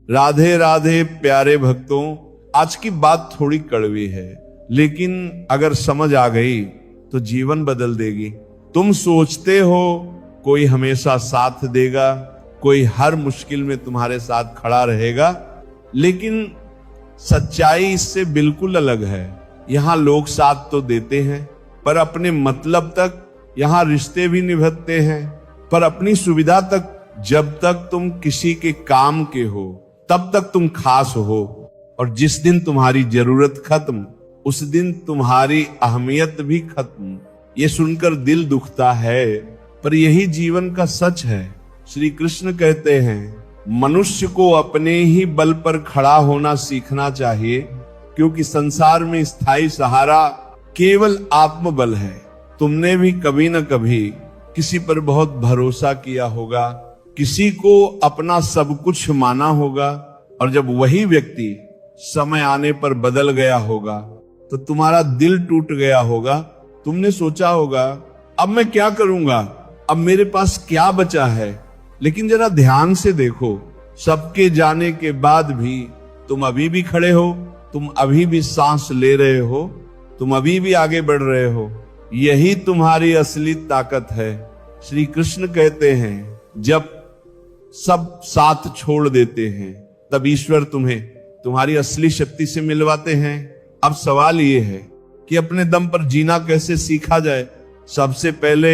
राधे राधे प्यारे भक्तों, आज की बात थोड़ी कड़वी है, लेकिन अगर समझ आ गई तो जीवन बदल देगी। तुम सोचते हो कोई हमेशा साथ देगा, कोई हर मुश्किल में तुम्हारे साथ खड़ा रहेगा, लेकिन सच्चाई इससे बिल्कुल अलग है। यहाँ लोग साथ तो देते हैं, पर अपने मतलब तक। यहाँ रिश्ते भी निभाते हैं, पर अपनी सुविधा तक। जब तक तुम किसी के काम के हो तब तक तुम खास हो, और जिस दिन तुम्हारी जरूरत खत्म उस दिन तुम्हारी अहमियत भी खत्म। ये सुनकर दिल दुखता है, पर यही जीवन का सच है। श्री कृष्ण कहते हैं मनुष्य को अपने ही बल पर खड़ा होना सीखना चाहिए, क्योंकि संसार में स्थायी सहारा केवल आत्मबल है। तुमने भी कभी न कभी किसी पर बहुत भरोसा किया होगा, किसी को अपना सब कुछ माना होगा, और जब वही व्यक्ति समय आने पर बदल गया होगा तो तुम्हारा दिल टूट गया होगा। तुमने सोचा होगा अब मैं क्या करूंगा, अब मेरे पास क्या बचा है। लेकिन जरा ध्यान से देखो, सबके जाने के बाद भी तुम अभी भी खड़े हो, तुम अभी भी सांस ले रहे हो, तुम अभी भी आगे बढ़ रहे हो। यही तुम्हारी असली ताकत है। श्री कृष्ण कहते हैं जब सब साथ छोड़ देते हैं तब ईश्वर तुम्हें तुम्हारी असली शक्ति से मिलवाते हैं। अब सवाल ये है कि अपने दम पर जीना कैसे सीखा जाए। सबसे पहले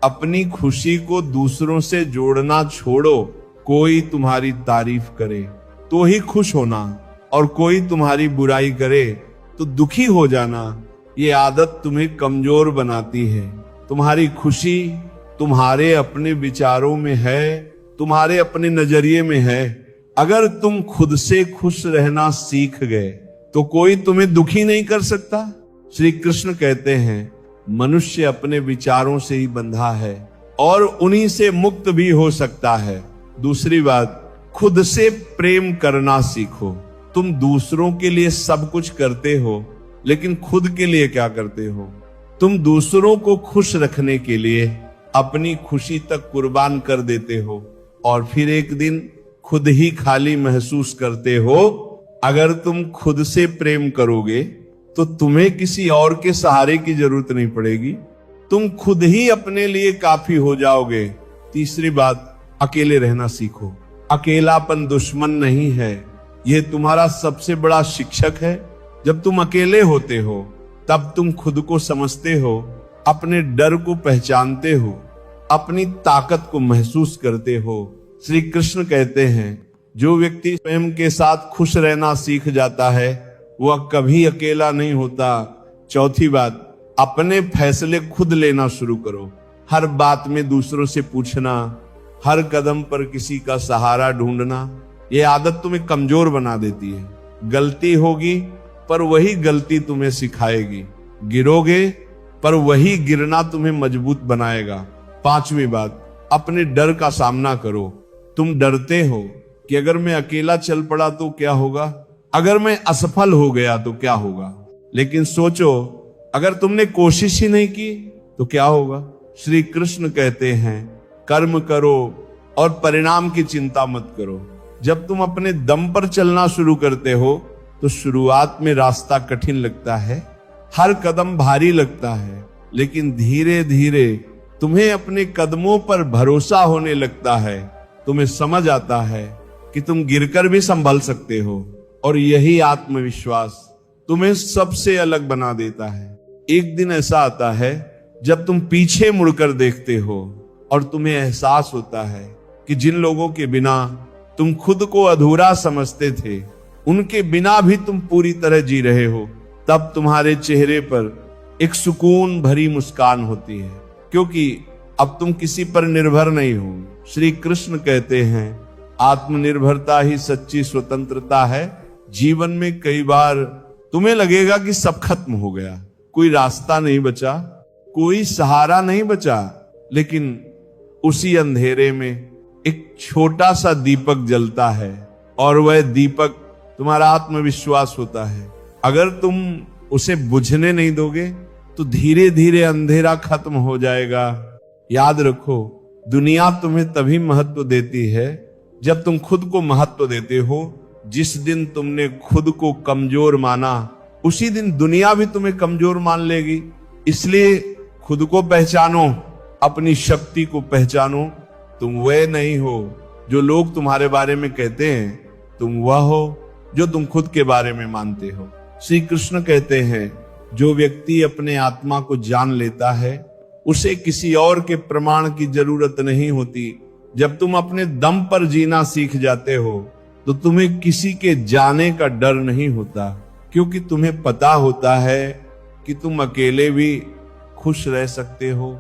अपनी खुशी को दूसरों से जोड़ना छोड़ो। कोई तुम्हारी तारीफ करे तो ही खुश होना, और कोई तुम्हारी बुराई करे तो दुखी हो जाना। ये आदत तुम्हें कमजोर बनाती है। तुम्हारी खुशी तुम्हारे अपने विचारों में है, तुम्हारे अपने नजरिए में है। अगर तुम खुद से खुश रहना सीख गए तो कोई तुम्हें दुखी नहीं कर सकता। श्री कृष्ण कहते हैं मनुष्य अपने विचारों से ही बंधा है और उन्हीं से मुक्त भी हो सकता है। दूसरी बात, खुद से प्रेम करना सीखो। तुम दूसरों के लिए सब कुछ करते हो, लेकिन खुद के लिए क्या करते हो? तुम दूसरों को खुश रखने के लिए अपनी खुशी तक कुर्बान कर देते हो, और फिर एक दिन खुद ही खाली महसूस करते हो। अगर तुम खुद से प्रेम करोगे तो तुम्हें किसी और के सहारे की जरूरत नहीं पड़ेगी, तुम खुद ही अपने लिए काफी हो जाओगे। तीसरी बात, अकेले रहना सीखो। अकेलापन दुश्मन नहीं है, यह तुम्हारा सबसे बड़ा शिक्षक है। जब तुम अकेले होते हो तब तुम खुद को समझते हो, अपने डर को पहचानते हो, अपनी ताकत को महसूस करते हो। श्री कृष्ण कहते हैं जो व्यक्ति स्वयं के साथ खुश रहना सीख जाता है वह कभी अकेला नहीं होता। चौथी बात, अपने फैसले खुद लेना शुरू करो। हर बात में दूसरों से पूछना, हर कदम पर किसी का सहारा ढूंढना, यह आदत तुम्हें कमजोर बना देती है। गलती होगी पर वही गलती तुम्हें सिखाएगी, गिरोगे पर वही गिरना तुम्हें मजबूत बनाएगा। पांचवी बात, अपने डर का सामना करो। तुम डरते हो कि अगर मैं अकेला चल पड़ा तो क्या होगा, अगर मैं असफल हो गया तो क्या होगा। लेकिन सोचो, अगर तुमने कोशिश ही नहीं की तो क्या होगा। श्री कृष्ण कहते हैं कर्म करो और परिणाम की चिंता मत करो। जब तुम अपने दम पर चलना शुरू करते हो तो शुरुआत में रास्ता कठिन लगता है, हर कदम भारी लगता है, लेकिन धीरे धीरे तुम्हें अपने कदमों पर भरोसा होने लगता है। तुम्हें समझ आता है कि तुम गिरकर भी संभल सकते हो, और यही आत्मविश्वास तुम्हें सबसे अलग बना देता है। एक दिन ऐसा आता है जब तुम पीछे मुड़कर देखते हो और तुम्हें एहसास होता है कि जिन लोगों के बिना तुम खुद को अधूरा समझते थे, उनके बिना भी तुम पूरी तरह जी रहे हो। तब तुम्हारे चेहरे पर एक सुकून भरी मुस्कान होती है, क्योंकि अब तुम किसी पर निर्भर नहीं हो। श्री कृष्ण कहते हैं आत्मनिर्भरता ही सच्ची स्वतंत्रता है। जीवन में कई बार तुम्हें लगेगा कि सब खत्म हो गया, कोई रास्ता नहीं बचा, कोई सहारा नहीं बचा, लेकिन उसी अंधेरे में एक छोटा सा दीपक जलता है, और वह दीपक तुम्हारा आत्मविश्वास होता है। अगर तुम उसे बुझने नहीं दोगे तो धीरे धीरे अंधेरा खत्म हो जाएगा। याद रखो, दुनिया तुम्हें तभी महत्व देती है जब तुम खुद को महत्व देते हो, जिस दिन तुमने खुद को कमजोर माना, उसी दिन दुनिया भी तुम्हें कमजोर मान लेगी। इसलिए खुद को पहचानो, अपनी शक्ति को पहचानो। तुम वह नहीं हो जो लोग तुम्हारे बारे में कहते हैं, तुम वह हो जो तुम खुद के बारे में मानते हो। श्री कृष्ण कहते हैं, जो व्यक्ति अपने आत्मा को जान लेता है, उसे किसी और के प्रमाण की जरूरत नहीं होती। जब तुम अपने दम पर जीना सीख जाते हो, तो तुम्हें किसी के जाने का डर नहीं होता, क्योंकि तुम्हें पता होता है कि तुम अकेले भी खुश रह सकते हो।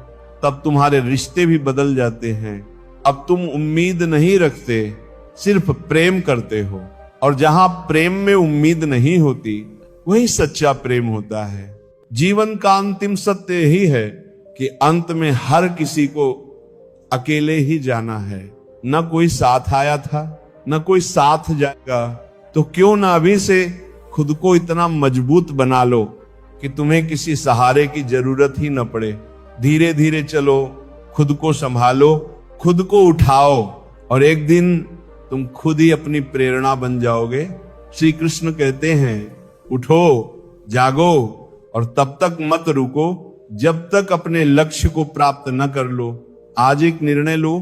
तब तुम्हारे रिश्ते भी बदल जाते हैं। अब तुम उम्मीद नहीं रखते, सिर्फ प्रेम करते हो। और जहां प्रेम में उम्मीद नहीं होती, वही सच्चा प्रेम होता है। जीवन का अंतिम सत्य यही है कि अंत में हर किसी को अकेले ही जाना है। न कोई साथ आया था, न कोई साथ जाएगा। तो क्यों ना अभी से खुद को इतना मजबूत बना लो कि तुम्हें किसी सहारे की जरूरत ही न पड़े। धीरे धीरे चलो, खुद को संभालो, खुद को उठाओ, और एक दिन तुम खुद ही अपनी प्रेरणा बन जाओगे। श्री कृष्ण कहते हैं, उठो, जागो, और तब तक मत रुको जब तक अपने लक्ष्य को प्राप्त न कर लो। आज एक निर्णय लो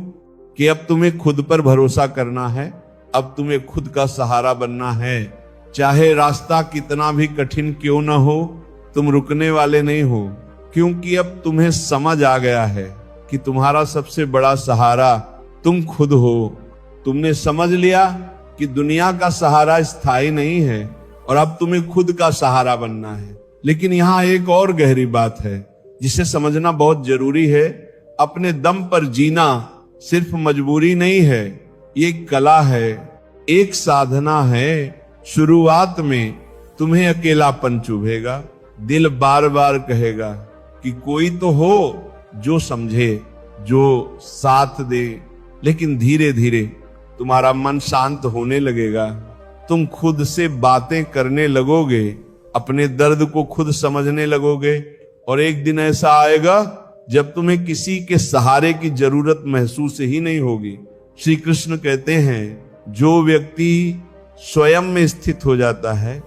कि अब तुम्हें खुद पर भरोसा करना है, अब तुम्हें खुद का सहारा बनना है। चाहे रास्ता कितना भी कठिन क्यों न हो, तुम रुकने वाले नहीं हो, क्योंकि अब तुम्हें समझ आ गया है कि तुम्हारा सबसे बड़ा सहारा तुम खुद हो। तुमने समझ लिया कि दुनिया का सहारा स्थायी नहीं है, और अब तुम्हें खुद का सहारा बनना है। लेकिन यहां एक और गहरी बात है जिसे समझना बहुत जरूरी है। अपने दम पर जीना सिर्फ मजबूरी नहीं है, ये कला है, एक साधना है। शुरुआत में तुम्हें अकेलापन चुभेगा, दिल बार बार कहेगा कि कोई तो हो जो समझे, जो साथ दे। लेकिन धीरे धीरे तुम्हारा मन शांत होने लगेगा, तुम खुद से बातें करने लगोगे, अपने दर्द को खुद समझने लगोगे, और एक दिन ऐसा आएगा जब तुम्हें किसी के सहारे की जरूरत महसूस ही नहीं होगी। श्री कृष्ण कहते हैं, जो व्यक्ति स्वयं में स्थित हो जाता है,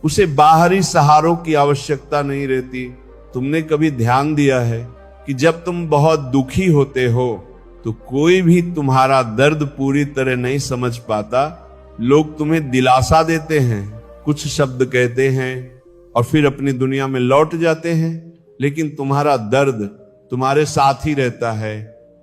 उसे बाहरी सहारों की आवश्यकता नहीं रहती। तुमने कभी ध्यान दिया है कि जब तुम बहुत दुखी होते हो, तो कोई भी तुम्हारा दर्द पूरी तरह नहीं समझ पाता। लोग तुम्हें दिलासा देते हैं, कुछ शब्द कहते हैं, और फिर अपनी दुनिया में लौट जाते हैं, लेकिन तुम्हारा दर्द तुम्हारे साथ ही रहता है।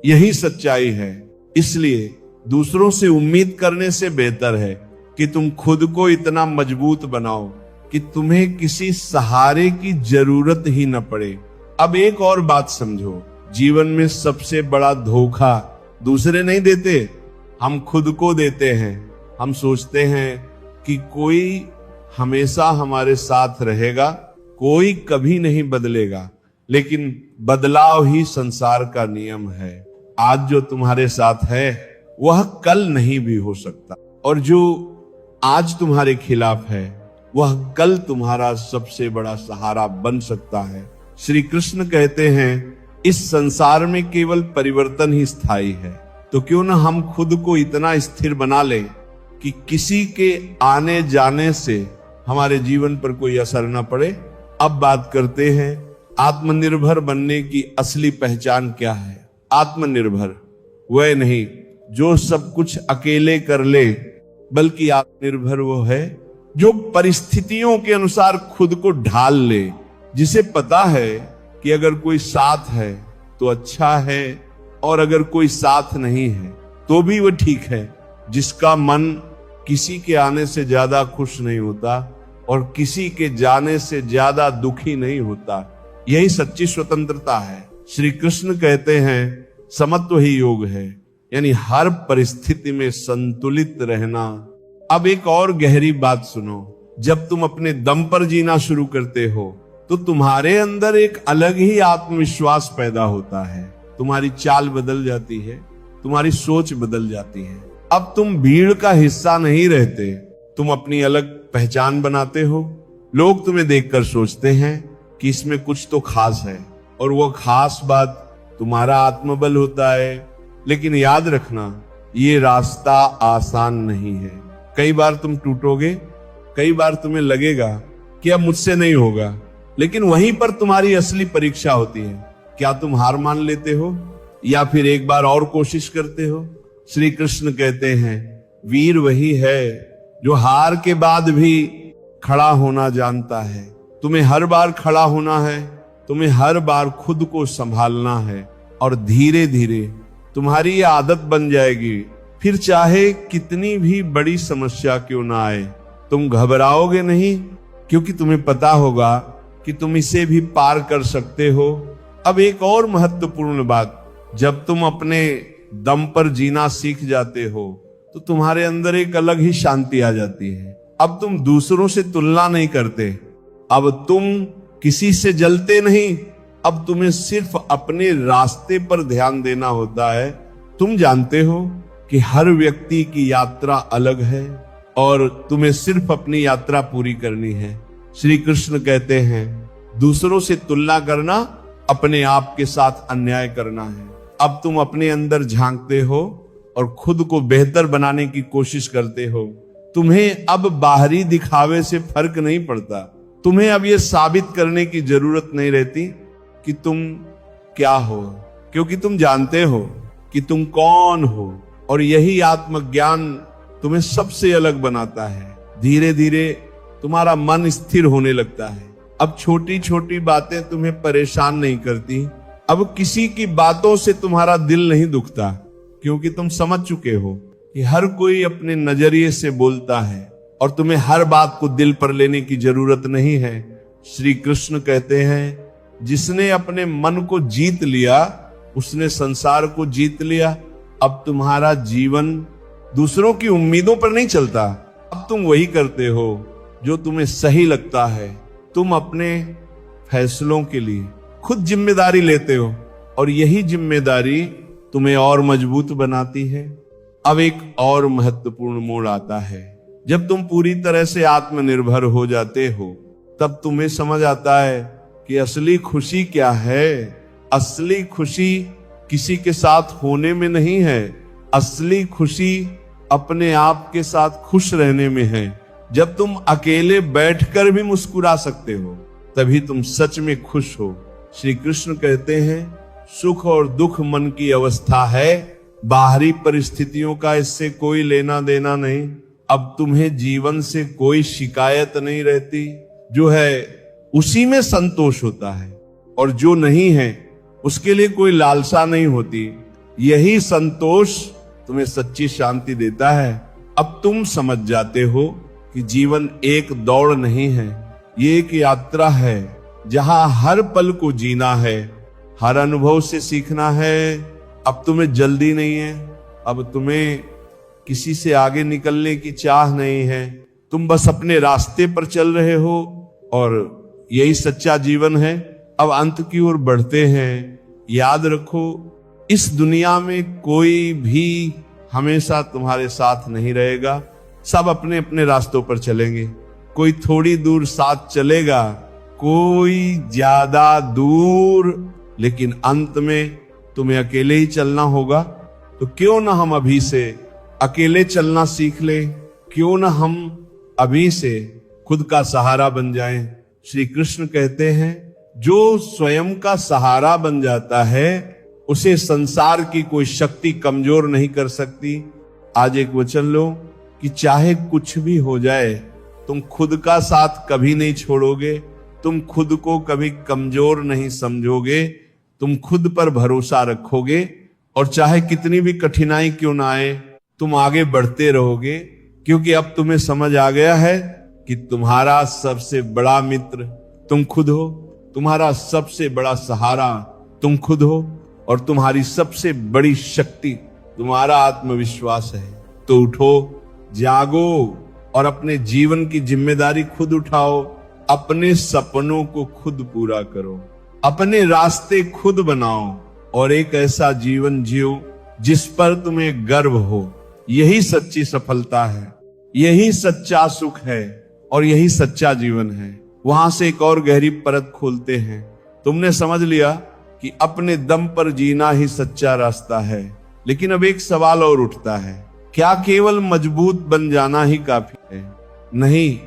यही सच्चाई है। इसलिए दूसरों से उम्मीद करने से बेहतर है कि तुम खुद को इतना मजबूत बनाओ कि तुम्हें किसी सहारे की जरूरत ही न पड़े। अब एक और बात समझो, जीवन में सबसे बड़ा धोखा दूसरे नहीं देते, हम खुद को देते हैं। हम सोचते हैं कि कोई हमेशा हमारे साथ रहेगा, कोई कभी नहीं बदलेगा, लेकिन बदलाव ही संसार का नियम है। आज जो तुम्हारे साथ है वह कल नहीं भी हो सकता, और जो आज तुम्हारे खिलाफ है वह कल तुम्हारा सबसे बड़ा सहारा बन सकता है। श्री कृष्ण कहते हैं, इस संसार में केवल परिवर्तन ही स्थायी है। तो क्यों ना हम खुद को इतना स्थिर बना लें कि किसी के आने जाने से हमारे जीवन पर कोई असर न पड़े। अब बात करते हैं, आत्मनिर्भर बनने की असली पहचान क्या है। आत्मनिर्भर वह नहीं जो सब कुछ अकेले कर ले, बल्कि आत्मनिर्भर वो है जो परिस्थितियों के अनुसार खुद को ढाल ले, जिसे पता है कि अगर कोई साथ है तो अच्छा है, और अगर कोई साथ नहीं है तो भी वो ठीक है। जिसका मन किसी के आने से ज्यादा खुश नहीं होता और किसी के जाने से ज्यादा दुखी नहीं होता, यही सच्ची स्वतंत्रता है। श्री कृष्ण कहते हैं, समत्व ही योग है, यानी हर परिस्थिति में संतुलित रहना। अब एक और गहरी बात सुनो, जब तुम अपने दम पर जीना शुरू करते हो तो तुम्हारे अंदर एक अलग ही आत्मविश्वास पैदा होता है। तुम्हारी चाल बदल जाती है, तुम्हारी सोच बदल जाती है। अब तुम भीड़ का हिस्सा नहीं रहते, तुम अपनी अलग पहचान बनाते हो। लोग तुम्हें देखकर सोचते हैं कि इसमें कुछ तो खास है, और वो खास बात तुम्हारा आत्मबल होता है। लेकिन याद रखना, ये रास्ता आसान नहीं है। कई बार तुम टूटोगे, कई बार तुम्हें लगेगा कि अब मुझसे नहीं होगा, लेकिन वहीं पर तुम्हारी असली परीक्षा होती है। क्या तुम हार मान लेते हो या फिर एक बार और कोशिश करते हो? श्री कृष्ण कहते हैं, वीर वही है जो हार के बाद भी खड़ा होना जानता है। तुम्हें हर बार खड़ा होना है, तुम्हें हर बार खुद को संभालना है, और धीरे धीरे तुम्हारी ये आदत बन जाएगी। फिर चाहे कितनी भी बड़ी समस्या क्यों ना आए, तुम घबराओगे नहीं, क्योंकि तुम्हें पता होगा कि तुम इसे भी पार कर सकते हो। अब एक और महत्वपूर्ण बात, जब तुम अपने दम पर जीना सीख जाते हो तो तुम्हारे अंदर एक अलग ही शांति आ जाती है। अब तुम दूसरों से तुलना नहीं करते, अब तुम किसी से जलते नहीं, अब तुम्हें सिर्फ अपने रास्ते पर ध्यान देना होता है। तुम जानते हो कि हर व्यक्ति की यात्रा अलग है और तुम्हें सिर्फ अपनी यात्रा पूरी करनी है। श्री कृष्ण कहते हैं, दूसरों से तुलना करना अपने आप के साथ अन्याय करना है। अब तुम अपने अंदर झांकते हो और खुद को बेहतर बनाने की कोशिश करते हो। तुम्हें अब बाहरी दिखावे से फर्क नहीं पड़ता। तुम्हें अब यह साबित करने की जरूरत नहीं रहती कि तुम क्या हो, क्योंकि तुम जानते हो कि तुम कौन हो, और यही आत्मज्ञान तुम्हें सबसे अलग बनाता है। धीरे धीरे तुम्हारा मन स्थिर होने लगता है। अब छोटी छोटी बातें तुम्हें परेशान नहीं करती। अब किसी की बातों से तुम्हारा दिल नहीं दुखता, क्योंकि तुम समझ चुके हो कि हर कोई अपने नजरिए से बोलता है और तुम्हें हर बात को दिल पर लेने की जरूरत नहीं है। श्री कृष्ण कहते हैं, जिसने अपने मन को जीत लिया उसने संसार को जीत लिया। अब तुम्हारा जीवन दूसरों की उम्मीदों पर नहीं चलता। अब तुम वही करते हो जो तुम्हें सही लगता है। तुम अपने फैसलों के लिए खुद जिम्मेदारी लेते हो, और यही जिम्मेदारी तुम्हें और मजबूत बनाती है। अब एक और महत्वपूर्ण मोड़ आता है। जब तुम पूरी तरह से आत्मनिर्भर हो जाते हो, तब तुम्हें समझ आता है कि असली खुशी क्या है। असली खुशी किसी के साथ होने में नहीं है, असली खुशी अपने आप के साथ खुश रहने में है। जब तुम अकेले बैठकर भी मुस्कुरा सकते हो, तभी तुम सच में खुश हो। श्री कृष्ण कहते हैं, सुख और दुख मन की अवस्था है, बाहरी परिस्थितियों का इससे कोई लेना देना नहीं। अब तुम्हें जीवन से कोई शिकायत नहीं रहती। जो है उसी में संतोष होता है, और जो नहीं है उसके लिए कोई लालसा नहीं होती। यही संतोष तुम्हें सच्ची शांति देता है। अब तुम समझ जाते हो कि जीवन एक दौड़ नहीं है, ये एक यात्रा है जहां हर पल को जीना है, हर अनुभव से सीखना है। अब तुम्हें जल्दी नहीं है, अब तुम्हें किसी से आगे निकलने की चाह नहीं है। तुम बस अपने रास्ते पर चल रहे हो, और यही सच्चा जीवन है। अब अंत की ओर बढ़ते हैं। याद रखो, इस दुनिया में कोई भी हमेशा तुम्हारे साथ नहीं रहेगा। सब अपने अपने रास्तों पर चलेंगे। कोई थोड़ी दूर साथ चलेगा, कोई ज्यादा दूर, लेकिन अंत में तुम्हें अकेले ही चलना होगा। तो क्यों ना हम अभी से अकेले चलना सीख लें, क्यों ना हम अभी से खुद का सहारा बन जाएं। श्री कृष्ण कहते हैं, जो स्वयं का सहारा बन जाता है उसे संसार की कोई शक्ति कमजोर नहीं कर सकती। आज एक वचन लो कि चाहे कुछ भी हो जाए, तुम खुद का साथ कभी नहीं छोड़ोगे, तुम खुद को कभी कमजोर नहीं समझोगे, तुम खुद पर भरोसा रखोगे, और चाहे कितनी भी कठिनाई क्यों ना आए, तुम आगे बढ़ते रहोगे। क्योंकि अब तुम्हें समझ आ गया है कि तुम्हारा सबसे बड़ा मित्र तुम खुद हो, तुम्हारा सबसे बड़ा सहारा तुम खुद हो, और तुम्हारी सबसे बड़ी शक्ति तुम्हारा आत्मविश्वास है। तो उठो, जागो और अपने जीवन की जिम्मेदारी खुद उठाओ। अपने सपनों को खुद पूरा करो, अपने रास्ते खुद बनाओ, और एक ऐसा जीवन जियो जिस पर तुम्हें गर्व हो। यही सच्ची सफलता है, यही सच्चा सुख है, और यही सच्चा जीवन है। वहां से एक और गहरी परत खोलते हैं। तुमने समझ लिया कि अपने दम पर जीना ही सच्चा रास्ता है। लेकिन अब एक सवाल और उठता है, क्या केवल मजबूत बन जाना ही काफी है? नहीं,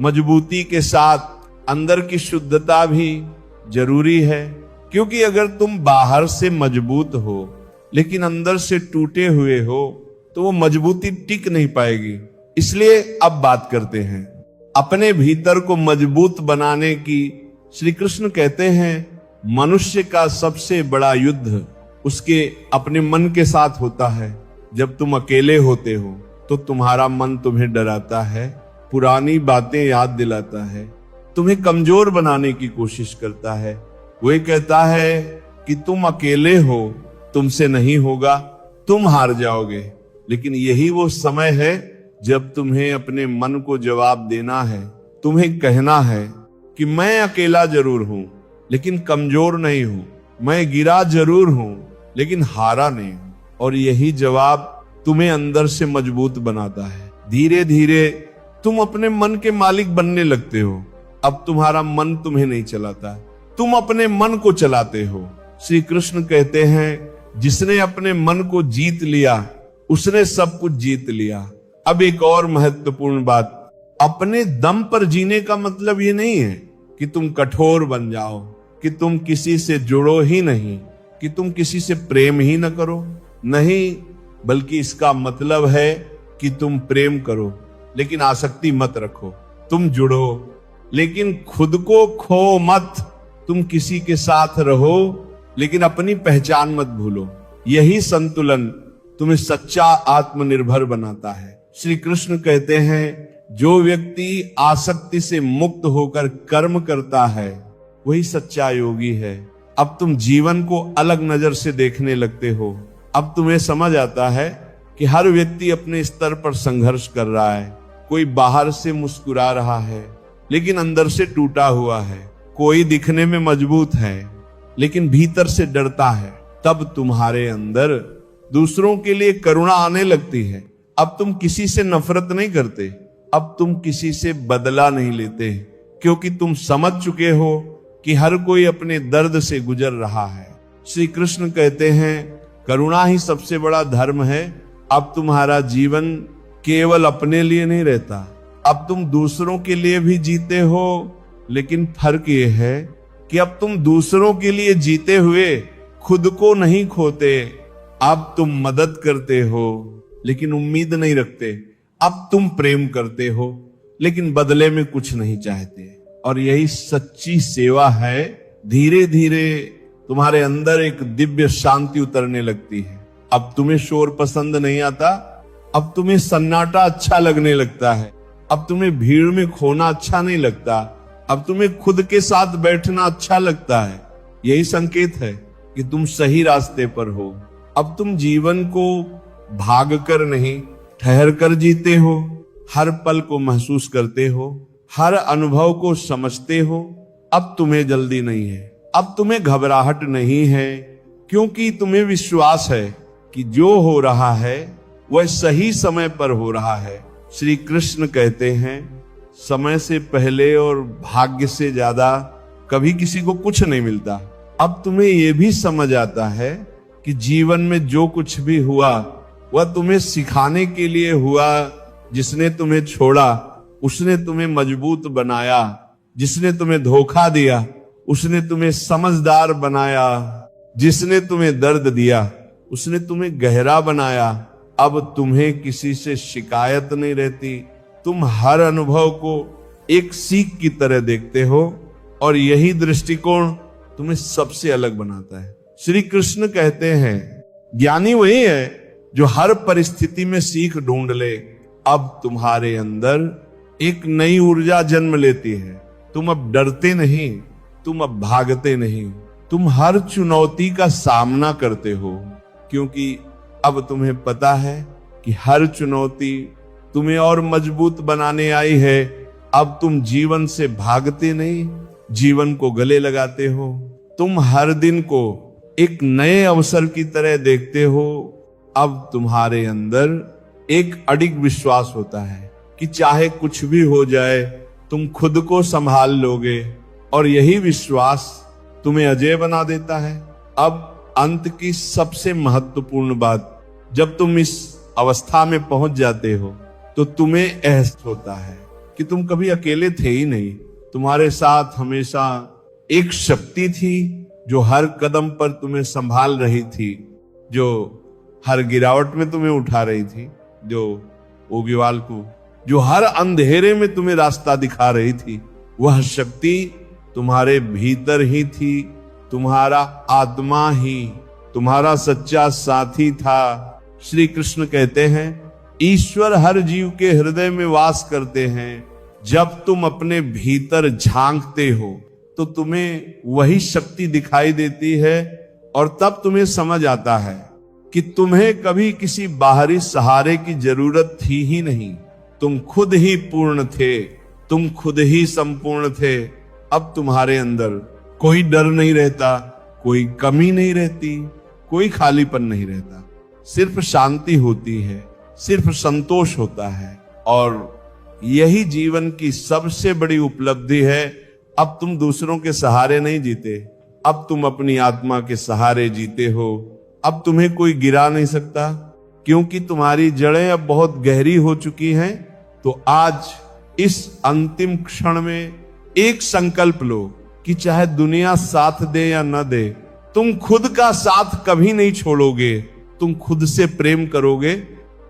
मजबूती के साथ अंदर की शुद्धता भी जरूरी है। क्योंकि अगर तुम बाहर से मजबूत हो लेकिन अंदर से टूटे हुए हो तो वो मजबूती टिक नहीं पाएगी। इसलिए अब बात करते हैं अपने भीतर को मजबूत बनाने की। श्री कृष्ण कहते हैं मनुष्य का सबसे बड़ा युद्ध उसके अपने मन के साथ होता है। जब तुम अकेले होते हो तो तुम्हारा मन तुम्हें डराता है, पुरानी बातें याद दिलाता है, तुम्हें कमजोर बनाने की कोशिश करता है। वो कहता है कि तुम अकेले हो, तुमसे नहीं होगा, तुम हार जाओगे। लेकिन यही वो समय है जब तुम्हें अपने मन को जवाब देना है। तुम्हें कहना है कि मैं अकेला जरूर हूं लेकिन कमजोर नहीं हूं, मैं गिरा जरूर हूं लेकिन हारा नहीं हूं। और यही जवाब तुम्हें अंदर से मजबूत बनाता है। धीरे धीरे तुम अपने मन के मालिक बनने लगते हो। अब तुम्हारा मन तुम्हें नहीं चलाता, तुम अपने मन को चलाते हो। श्री कृष्ण कहते हैं जिसने अपने मन को जीत लिया उसने सब कुछ जीत लिया। अब एक और महत्वपूर्ण बात, अपने दम पर जीने का मतलब ये नहीं है कि तुम कठोर बन जाओ, कि तुम किसी से जुड़ो ही नहीं, कि तुम किसी से प्रेम ही न करो। नहीं, बल्कि इसका मतलब है कि तुम प्रेम करो लेकिन आसक्ति मत रखो। तुम जुड़ो लेकिन खुद को खो मत। तुम किसी के साथ रहो लेकिन अपनी पहचान मत भूलो। यही संतुलन तुम्हें सच्चा आत्मनिर्भर बनाता है। श्री कृष्ण कहते हैं जो व्यक्ति आसक्ति से मुक्त होकर कर्म करता है वही सच्चा योगी है। अब तुम जीवन को अलग नजर से देखने लगते हो। अब तुम्हें समझ आता है कि हर व्यक्ति अपने स्तर पर संघर्ष कर रहा है। कोई बाहर से मुस्कुरा रहा है लेकिन अंदर से टूटा हुआ है। कोई दिखने में मजबूत है लेकिन भीतर से डरता है। तब तुम्हारे अंदर दूसरों के लिए करुणा आने लगती है। अब तुम किसी से नफरत नहीं करते, अब तुम किसी से बदला नहीं लेते, क्योंकि तुम समझ चुके हो कि हर कोई अपने दर्द से गुजर रहा है। श्री कृष्ण कहते हैं करुणा ही सबसे बड़ा धर्म है। अब तुम्हारा जीवन केवल अपने लिए नहीं रहता, अब तुम दूसरों के लिए भी जीते हो। लेकिन फर्क यह है कि अब तुम दूसरों के लिए जीते हुए खुद को नहीं खोते। अब तुम मदद करते हो लेकिन उम्मीद नहीं रखते। अब तुम प्रेम करते हो लेकिन बदले में कुछ नहीं चाहते। और यही सच्ची सेवा है। धीरे धीरे तुम्हारे अंदर एक दिव्य शांति उतरने लगती है। अब तुम्हें शोर पसंद नहीं आता, अब तुम्हें सन्नाटा अच्छा लगने लगता है। अब तुम्हें भीड़ में खोना अच्छा नहीं लगता, अब तुम्हें खुद के साथ बैठना अच्छा लगता है। यही संकेत है कि तुम सही रास्ते पर हो। अब तुम जीवन को भाग कर नहीं, ठहर कर जीते हो। हर पल को महसूस करते हो, हर अनुभव को समझते हो। अब तुम्हें जल्दी नहीं है, अब तुम्हें घबराहट नहीं है, क्योंकि तुम्हें विश्वास है कि जो हो रहा है वह सही समय पर हो रहा है। श्री कृष्ण कहते हैं समय से पहले और भाग्य से ज्यादा कभी किसी को कुछ नहीं मिलता। अब तुम्हें यह भी समझ आता है कि जीवन में जो कुछ भी हुआ वह तुम्हें सिखाने के लिए हुआ। जिसने तुम्हें छोड़ा उसने तुम्हें मजबूत बनाया, जिसने तुम्हें धोखा दिया उसने तुम्हें समझदार बनाया, जिसने तुम्हें दर्द दिया उसने तुम्हें गहरा बनाया। अब तुम्हें किसी से शिकायत नहीं रहती, तुम हर अनुभव को एक सीख की तरह देखते हो और यही दृष्टिकोण तुम्हें सबसे अलग बनाता है। श्री कृष्ण कहते हैं ज्ञानी वही है जो हर परिस्थिति में सीख ढूंढ ले। अब तुम्हारे अंदर एक नई ऊर्जा जन्म लेती है। तुम अब डरते नहीं, तुम अब भागते नहीं, तुम हर चुनौती का सामना करते हो, क्योंकि अब तुम्हें पता है कि हर चुनौती तुम्हें और मजबूत बनाने आई है। अब तुम जीवन से भागते नहीं, जीवन को गले लगाते हो। तुम हर दिन को एक नए अवसर की तरह देखते हो। अब तुम्हारे अंदर एक अडिग विश्वास होता है कि चाहे कुछ भी हो जाए तुम खुद को संभाल लोगे, और यही विश्वास तुम्हें अजय बना देता है। अब अंत की सबसे महत्वपूर्ण बात, जब तुम इस अवस्था में पहुंच जाते हो तो तुम्हें एहसास होता है कि तुम कभी अकेले थे ही नहीं। तुम्हारे साथ हमेशा एक शक्ति थी जो हर कदम पर तुम्हें संभाल रही थी, जो हर गिरावट में तुम्हें उठा रही थी, जो ओगीवाल को, जो हर अंधेरे में तुम्हें रास्ता दिखा रही थी। वह शक्ति तुम्हारे भीतर ही थी। तुम्हारा आत्मा ही तुम्हारा सच्चा साथी था। श्री कृष्ण कहते हैं ईश्वर हर जीव के हृदय में वास करते हैं। जब तुम अपने भीतर झांकते हो तो तुम्हें वही शक्ति दिखाई देती है और तब तुम्हें समझ आता है कि तुम्हें कभी किसी बाहरी सहारे की जरूरत थी ही नहीं। तुम खुद ही पूर्ण थे, तुम खुद ही संपूर्ण थे। अब तुम्हारे अंदर कोई डर नहीं रहता, कोई कमी नहीं रहती, कोई खालीपन नहीं रहता। सिर्फ शांति होती है, सिर्फ संतोष होता है। और यही जीवन की सबसे बड़ी उपलब्धि है। अब तुम दूसरों के सहारे नहीं जीते, अब तुम अपनी आत्मा के सहारे जीते हो। अब तुम्हें कोई गिरा नहीं सकता, क्योंकि तुम्हारी जड़ें अब बहुत गहरी हो चुकी हैं। तो आज इस अंतिम क्षण में एक संकल्प लो कि चाहे दुनिया साथ दे या न दे, तुम खुद का साथ कभी नहीं छोड़ोगे। तुम खुद से प्रेम करोगे,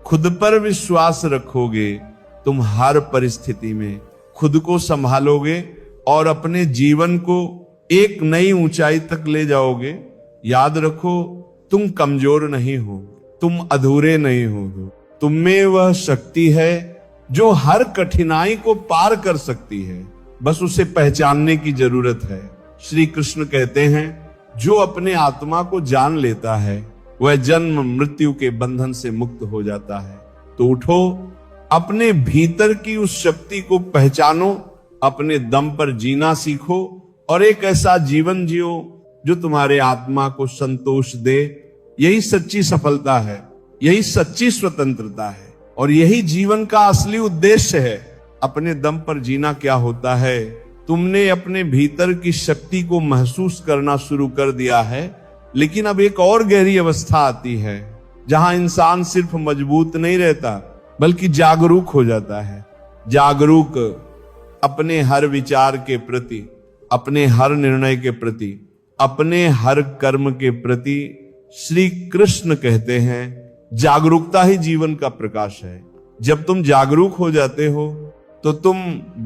खुद पर विश्वास रखोगे, तुम हर परिस्थिति में खुद को संभालोगे और अपने जीवन को एक नई ऊंचाई तक ले जाओगे। याद रखो, तुम कमजोर नहीं हो, तुम अधूरे नहीं हो। तुम में वह शक्ति है जो हर कठिनाई को पार कर सकती है। बस उसे पहचानने की जरूरत है। श्री कृष्ण कहते हैं जो अपने आत्मा को जान लेता है वह जन्म मृत्यु के बंधन से मुक्त हो जाता है। तो उठो, अपने भीतर की उस शक्ति को पहचानो, अपने दम पर जीना सीखो और एक ऐसा जीवन जियो जो तुम्हारे आत्मा को संतोष दे। यही सच्ची सफलता है, यही सच्ची स्वतंत्रता है और यही जीवन का असली उद्देश्य है। अपने दम पर जीना क्या होता है? तुमने अपने भीतर की शक्ति को महसूस करना शुरू कर दिया है, लेकिन अब एक और गहरी अवस्था आती है जहां इंसान सिर्फ मजबूत नहीं रहता बल्कि जागरूक हो जाता है। जागरूक अपने हर विचार के प्रति, अपने हर निर्णय के प्रति, अपने हर कर्म के प्रति। श्री कृष्ण कहते हैं जागरूकता ही जीवन का प्रकाश है। जब तुम जागरूक हो जाते हो तो तुम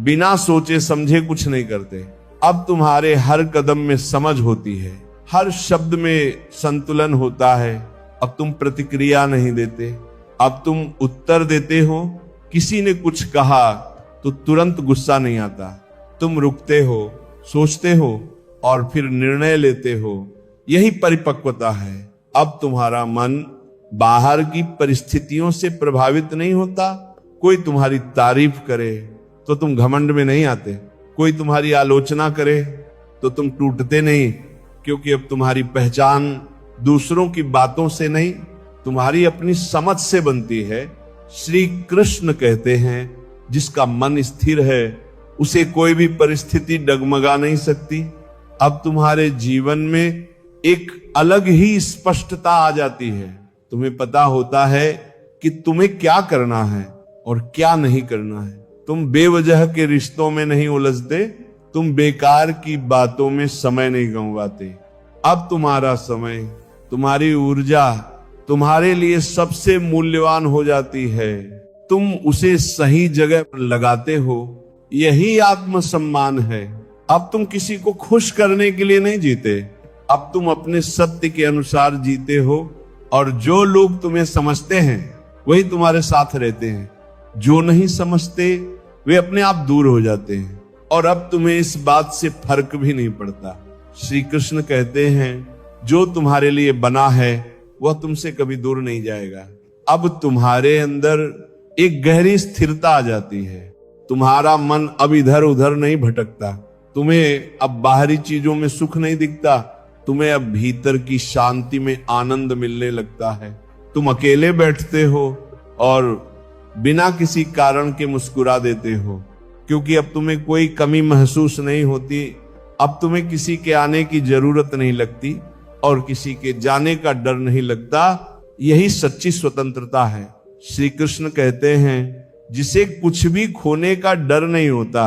बिना सोचे समझे कुछ नहीं करते। अब तुम्हारे हर कदम में समझ होती है, हर शब्द में संतुलन होता है। अब तुम प्रतिक्रिया नहीं देते, अब तुम उत्तर देते हो। किसी ने कुछ कहा तो तुरंत गुस्सा नहीं आता, तुम रुकते हो, सोचते हो और फिर निर्णय लेते हो। यही परिपक्वता है। अब तुम्हारा मन बाहर की परिस्थितियों से प्रभावित नहीं होता। कोई तुम्हारी तारीफ करे तो तुम घमंड में नहीं आते, कोई तुम्हारी आलोचना करे तो तुम टूटते नहीं, क्योंकि अब तुम्हारी पहचान दूसरों की बातों से नहीं, तुम्हारी अपनी समझ से बनती है। श्री कृष्ण कहते हैं जिसका मन स्थिर है उसे कोई भी परिस्थिति डगमगा नहीं सकती। अब तुम्हारे जीवन में एक अलग ही स्पष्टता आ जाती है। तुम्हें पता होता है कि तुम्हें क्या करना है और क्या नहीं करना है। तुम बेवजह के रिश्तों में नहीं उलझते, तुम बेकार की बातों में समय नहीं गंवाते। अब तुम्हारा समय, तुम्हारी ऊर्जा तुम्हारे लिए सबसे मूल्यवान हो जाती है। तुम उसे सही जगह पर लगाते हो, यही आत्मसम्मान है। अब तुम किसी को खुश करने के लिए नहीं जीते, अब तुम अपने सत्य के अनुसार जीते हो और जो लोग तुम्हें समझते हैं वही तुम्हारे साथ रहते हैं। जो नहीं समझते वे अपने आप दूर हो जाते हैं और अब तुम्हें इस बात से फर्क भी नहीं पड़ता। श्री कृष्ण कहते हैं जो तुम्हारे लिए बना है वह तुमसे कभी दूर नहीं जाएगा। अब तुम्हारे अंदर एक गहरी स्थिरता आ जाती है। तुम्हारा मन अब इधर उधर नहीं भटकता। तुम्हें अब बाहरी चीजों में सुख नहीं दिखता, तुम्हें अब भीतर की शांति में आनंद मिलने लगता है। तुम अकेले बैठते हो और बिना किसी कारण के मुस्कुरा देते हो, क्योंकि अब तुम्हें कोई कमी महसूस नहीं होती। अब तुम्हें किसी के आने की जरूरत नहीं लगती और किसी के जाने का डर नहीं लगता। यही सच्ची स्वतंत्रता है। श्री कृष्ण कहते हैं जिसे कुछ भी खोने का डर नहीं होता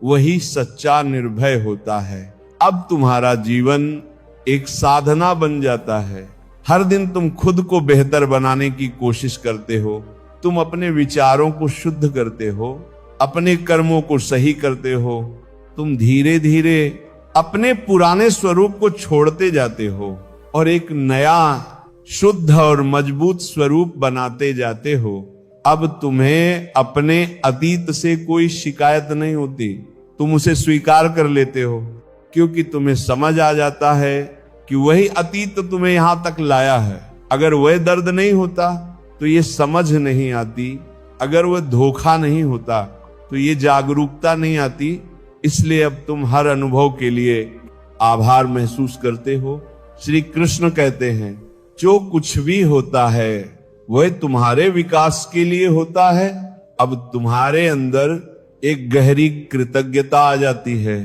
वही सच्चा निर्भय होता है। अब तुम्हारा जीवन एक साधना बन जाता है। हर दिन तुम खुद को बेहतर बनाने की कोशिश करते हो, तुम अपने विचारों को शुद्ध करते हो, अपने कर्मों को सही करते हो, तुम धीरे धीरे अपने पुराने स्वरूप को छोड़ते जाते हो और एक नया शुद्ध और मजबूत स्वरूप बनाते जाते हो। अब तुम्हें अपने अतीत से कोई शिकायत नहीं होती, तुम उसे स्वीकार कर लेते हो क्योंकि तुम्हें समझ आ जाता है कि वही अतीत तुम्हें यहां तक लाया है। अगर वह दर्द नहीं होता तो ये समझ नहीं आती, अगर वह धोखा नहीं होता तो ये जागरूकता नहीं आती। इसलिए अब तुम हर अनुभव के लिए आभार महसूस करते हो। श्री कृष्ण कहते हैं जो कुछ भी होता है वह तुम्हारे विकास के लिए होता है। अब तुम्हारे अंदर एक गहरी कृतज्ञता आ जाती है,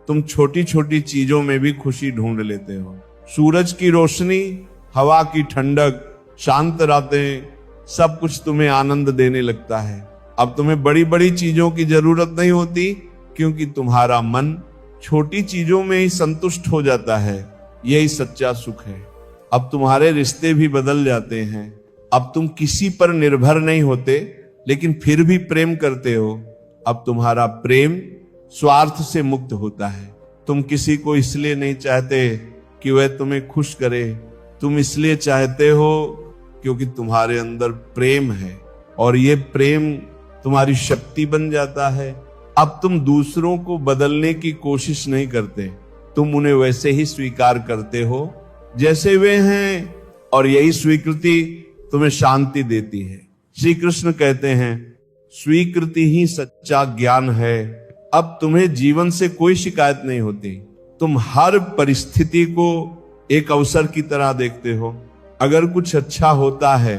तुम छोटी छोटी चीजों में भी खुशी ढूंढ लेते हो। सूरज की रोशनी, हवा की ठंडक, शांत रातें, सब कुछ तुम्हें आनंद देने लगता है। अब तुम्हें बड़ी बड़ी चीजों की जरूरत नहीं होती क्योंकि तुम्हारा मन छोटी चीजों में ही संतुष्ट हो जाता है। यही सच्चा सुख है। अब तुम्हारे रिश्ते भी बदल जाते हैं। अब तुम किसी पर निर्भर नहीं होते लेकिन फिर भी प्रेम करते हो। अब तुम्हारा प्रेम स्वार्थ से मुक्त होता है। तुम किसी को इसलिए नहीं चाहते कि वह तुम्हें खुश करे, तुम इसलिए चाहते हो क्योंकि तुम्हारे अंदर प्रेम है और ये प्रेम तुम्हारी शक्ति बन जाता है। अब तुम दूसरों को बदलने की कोशिश नहीं करते, तुम उन्हें वैसे ही स्वीकार करते हो जैसे वे हैं और यही स्वीकृति तुम्हें शांति देती है। श्री कृष्ण कहते हैं स्वीकृति ही सच्चा ज्ञान है। अब तुम्हें जीवन से कोई शिकायत नहीं होती, तुम हर परिस्थिति को एक अवसर की तरह देखते हो। अगर कुछ अच्छा होता है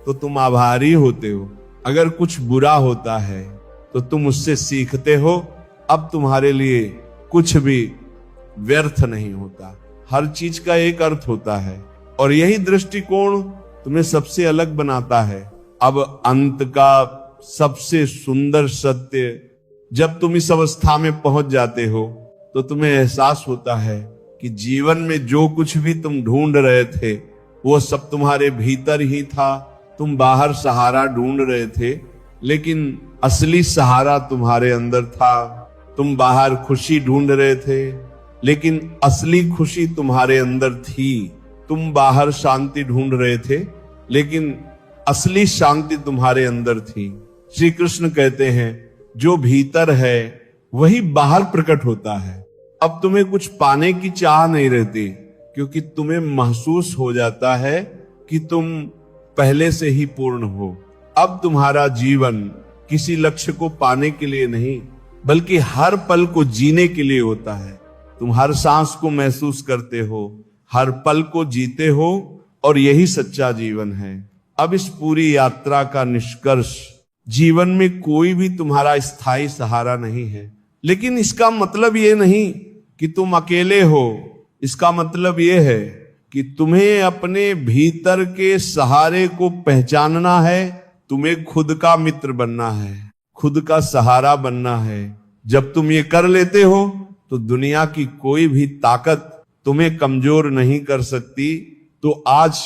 तो तुम आभारी होते हो, अगर कुछ बुरा होता है तो तुम उससे सीखते हो। अब तुम्हारे लिए कुछ भी व्यर्थ नहीं होता, हर चीज का एक अर्थ होता है और यही दृष्टिकोण तुम्हें सबसे अलग बनाता है। अब अंत का सबसे सुंदर सत्य, जब तुम इस अवस्था में पहुंच जाते हो तो तुम्हें एहसास होता है कि जीवन में जो कुछ भी तुम ढूंढ रहे थे वो सब तुम्हारे भीतर ही था। तुम बाहर सहारा ढूंढ रहे थे लेकिन असली सहारा तुम्हारे अंदर था। तुम बाहर खुशी ढूंढ रहे थे लेकिन असली खुशी तुम्हारे अंदर थी। तुम बाहर शांति ढूंढ रहे थे लेकिन असली शांति तुम्हारे अंदर थी। श्री कृष्ण कहते हैं जो भीतर है वही बाहर प्रकट होता है। अब तुम्हें कुछ पाने की चाह नहीं रहती क्योंकि तुम्हें महसूस हो जाता है कि तुम पहले से ही पूर्ण हो। अब तुम्हारा जीवन किसी लक्ष्य को पाने के लिए नहीं बल्कि हर पल को जीने के लिए होता है। तुम हर सांस को महसूस करते हो, हर पल को जीते हो और यही सच्चा जीवन है। अब इस पूरी यात्रा का निष्कर्ष, जीवन में कोई भी तुम्हारा स्थायी सहारा नहीं है। लेकिन इसका मतलब ये नहीं कि तुम अकेले हो, इसका मतलब ये है कि तुम्हें अपने भीतर के सहारे को पहचानना है। तुम्हें खुद का मित्र बनना है, खुद का सहारा बनना है। जब तुम ये कर लेते हो तो दुनिया की कोई भी ताकत तुम्हें कमजोर नहीं कर सकती। तो आज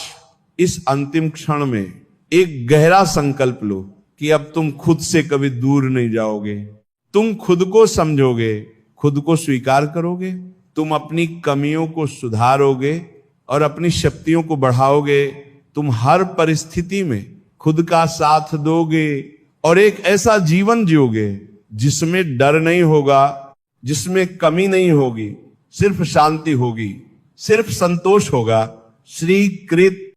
इस अंतिम क्षण में एक गहरा संकल्प लो कि अब तुम खुद से कभी दूर नहीं जाओगे। तुम खुद को समझोगे, खुद को स्वीकार करोगे, तुम अपनी कमियों को सुधारोगे और अपनी शक्तियों को बढ़ाओगे। तुम हर परिस्थिति में खुद का साथ दोगे और एक ऐसा जीवन जियोगे जिसमें डर नहीं होगा, जिसमें कमी नहीं होगी, सिर्फ शांति होगी, सिर्फ संतोष होगा। श्री कृत